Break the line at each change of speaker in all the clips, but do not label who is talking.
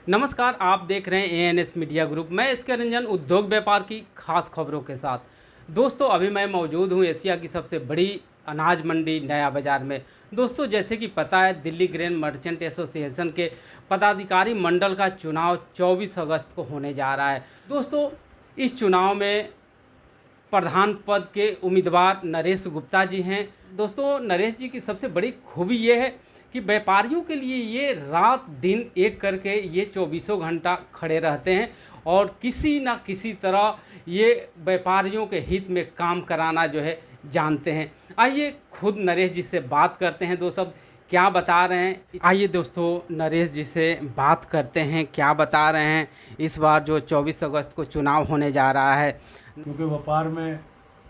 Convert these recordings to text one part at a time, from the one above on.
नमस्कार, आप देख रहे हैं एएनएस मीडिया ग्रुप। मैं इसके रंजन उद्योग व्यापार की खास खबरों के साथ। दोस्तों, अभी मैं मौजूद हूं एशिया की सबसे बड़ी अनाज मंडी नया बाज़ार में। दोस्तों, जैसे कि पता है, दिल्ली ग्रेन मर्चेंट एसोसिएशन के पदाधिकारी मंडल का चुनाव 24 अगस्त को होने जा रहा है। दोस्तों, इस चुनाव में प्रधान पद के उम्मीदवार नरेश गुप्ता जी हैं। दोस्तों, नरेश जी की सबसे बड़ी खूबी ये है कि व्यापारियों के लिए ये रात दिन एक करके ये 24 घंटा खड़े रहते हैं और किसी ना किसी तरह ये व्यापारियों के हित में काम कराना जो है जानते हैं। आइए खुद नरेश जी से बात करते हैं, दो शब्द क्या बता रहे हैं। आइए दोस्तों, नरेश जी से बात करते हैं, क्या बता रहे हैं इस बार जो 24 अगस्त को चुनाव होने जा रहा है।
क्योंकि व्यापार में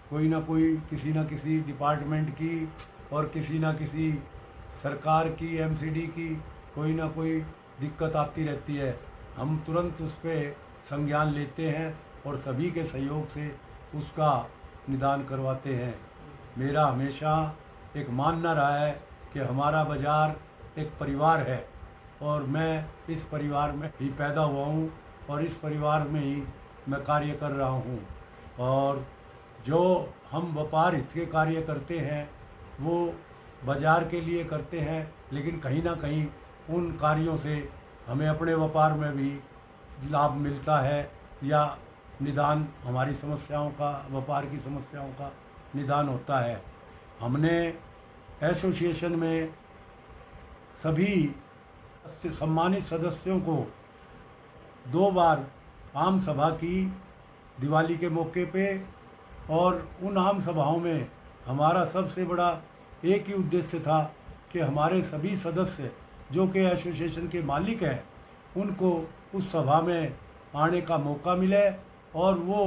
कोई ना कोई किसी न किसी डिपार्टमेंट की और किसी न किसी सरकार की एमसीडी की कोई ना कोई दिक्कत आती रहती है। हम तुरंत उस पर संज्ञान लेते हैं और सभी के सहयोग से उसका निदान करवाते हैं। मेरा हमेशा एक मानना रहा है कि हमारा बाज़ार एक परिवार है और मैं इस परिवार में ही पैदा हुआ हूँ और इस परिवार में ही मैं कार्य कर रहा हूँ। और जो हम व्यापार हित के कार्य करते हैं वो बाज़ार के लिए करते हैं, लेकिन कहीं ना कहीं उन कार्यों से हमें अपने व्यापार में भी लाभ मिलता है या निदान हमारी समस्याओं का, व्यापार की समस्याओं का निदान होता है। हमने एसोसिएशन में सभी सम्मानित सदस्यों को 2 बार आम सभा की दिवाली के मौके पे, और उन आम सभाओं में हमारा सबसे बड़ा एक ही उद्देश्य था कि हमारे सभी सदस्य जो कि एसोसिएशन के मालिक हैं उनको उस सभा में आने का मौका मिले और वो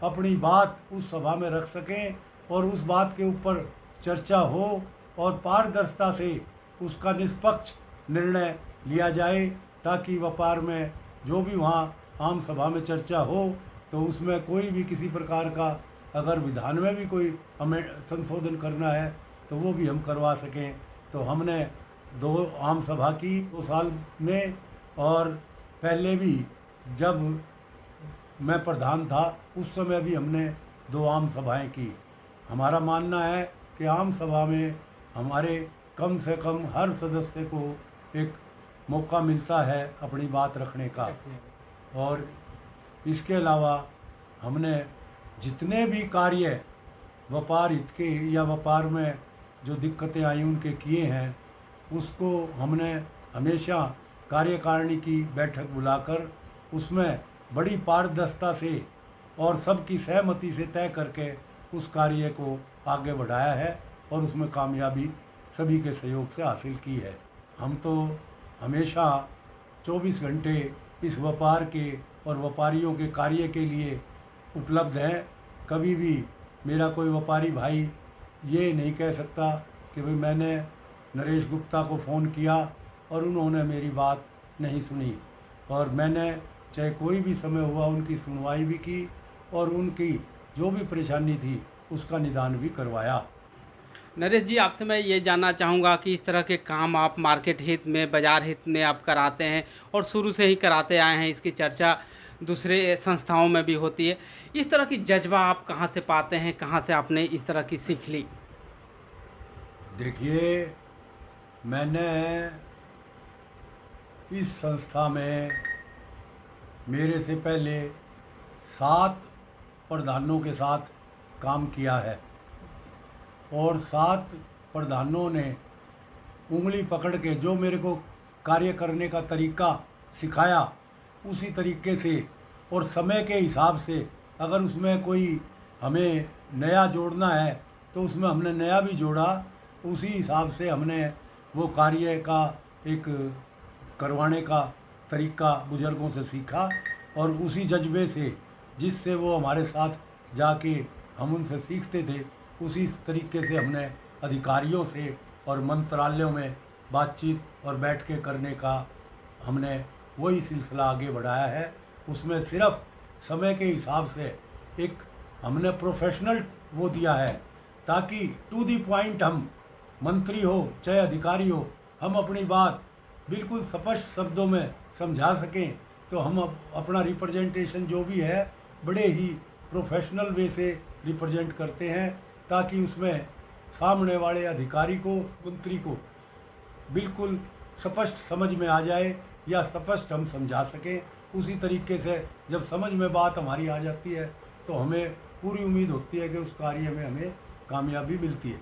अपनी बात उस सभा में रख सकें और उस बात के ऊपर चर्चा हो और पारदर्शिता से उसका निष्पक्ष निर्णय लिया जाए, ताकि व्यापार में जो भी वहाँ आम सभा में चर्चा हो तो उसमें कोई भी किसी प्रकार का अगर विधान में भी कोई हमें संशोधन करना है तो वो भी हम करवा सकें। तो हमने 2 आम सभा की 2 साल में, और पहले भी जब मैं प्रधान था उस समय भी हमने 2 आम सभाएं की। हमारा मानना है कि आम सभा में हमारे कम से कम हर सदस्य को एक मौका मिलता है अपनी बात रखने का। और इसके अलावा हमने जितने भी कार्य व्यापार हित के या व्यापार में जो दिक्कतें आई उनके किए हैं, उसको हमने हमेशा कार्यकारिणी की बैठक बुलाकर उसमें बड़ी पारदर्शिता से और सबकी सहमति से तय करके उस कार्य को आगे बढ़ाया है और उसमें कामयाबी सभी के सहयोग से हासिल की है। हम तो हमेशा 24 घंटे इस व्यापार के और व्यापारियों के कार्य के लिए उपलब्ध हैं। कभी भी मेरा कोई व्यापारी भाई ये नहीं कह सकता कि भाई मैंने नरेश गुप्ता को फ़ोन किया और उन्होंने मेरी बात नहीं सुनी, और मैंने चाहे कोई भी समय हुआ उनकी सुनवाई भी की और उनकी जो भी परेशानी थी उसका निदान भी करवाया।
नरेश जी, आपसे मैं ये जानना चाहूँगा कि इस तरह के काम आप मार्केट हित में, बाज़ार हित में आप कराते हैं और शुरू से ही कराते आए हैं, इसकी चर्चा दूसरे संस्थाओं में भी होती है। इस तरह की जज्बा आप कहाँ से पाते हैं, कहाँ से आपने इस तरह की सीख ली?
देखिए, मैंने इस संस्था में मेरे से पहले 7 प्रधानों के साथ काम किया है और 7 प्रधानों ने उंगली पकड़ के जो मेरे को कार्य करने का तरीका सिखाया उसी तरीके से और समय के हिसाब से, अगर उसमें कोई हमें नया जोड़ना है तो उसमें हमने नया भी जोड़ा, उसी हिसाब से हमने वो कार्य का एक करवाने का तरीका बुजुर्गों से सीखा और उसी जज्बे से जिससे वो हमारे साथ जाके हम उनसे सीखते थे, उसी तरीके से हमने अधिकारियों से और मंत्रालयों में बातचीत और बैठ के करने का हमने वही सिलसिला आगे बढ़ाया है। उसमें सिर्फ समय के हिसाब से एक हमने प्रोफेशनल वो दिया है, ताकि टू दी पॉइंट हम मंत्री हो चाहे अधिकारी हो, हम अपनी बात बिल्कुल स्पष्ट शब्दों में समझा सकें, तो हम अपना रिप्रेजेंटेशन जो भी है बड़े ही प्रोफेशनल वे से रिप्रेजेंट करते हैं, ताकि उसमें सामने वाले अधिकारी को, मंत्री को बिल्कुल स्पष्ट समझ में आ जाए या स्पष्ट हम समझा सकें। उसी तरीके से जब समझ में बात हमारी आ जाती है तो हमें पूरी उम्मीद होती है कि उस कार्य में हमें कामयाबी मिलती है।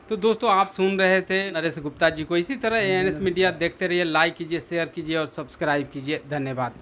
तो दोस्तों आप सुन रहे थे नरेश गुप्ता जी को। इसी तरह एएनएस मीडिया देखते रहिए, लाइक कीजिए, शेयर कीजिए और सब्सक्राइब कीजिए। धन्यवाद।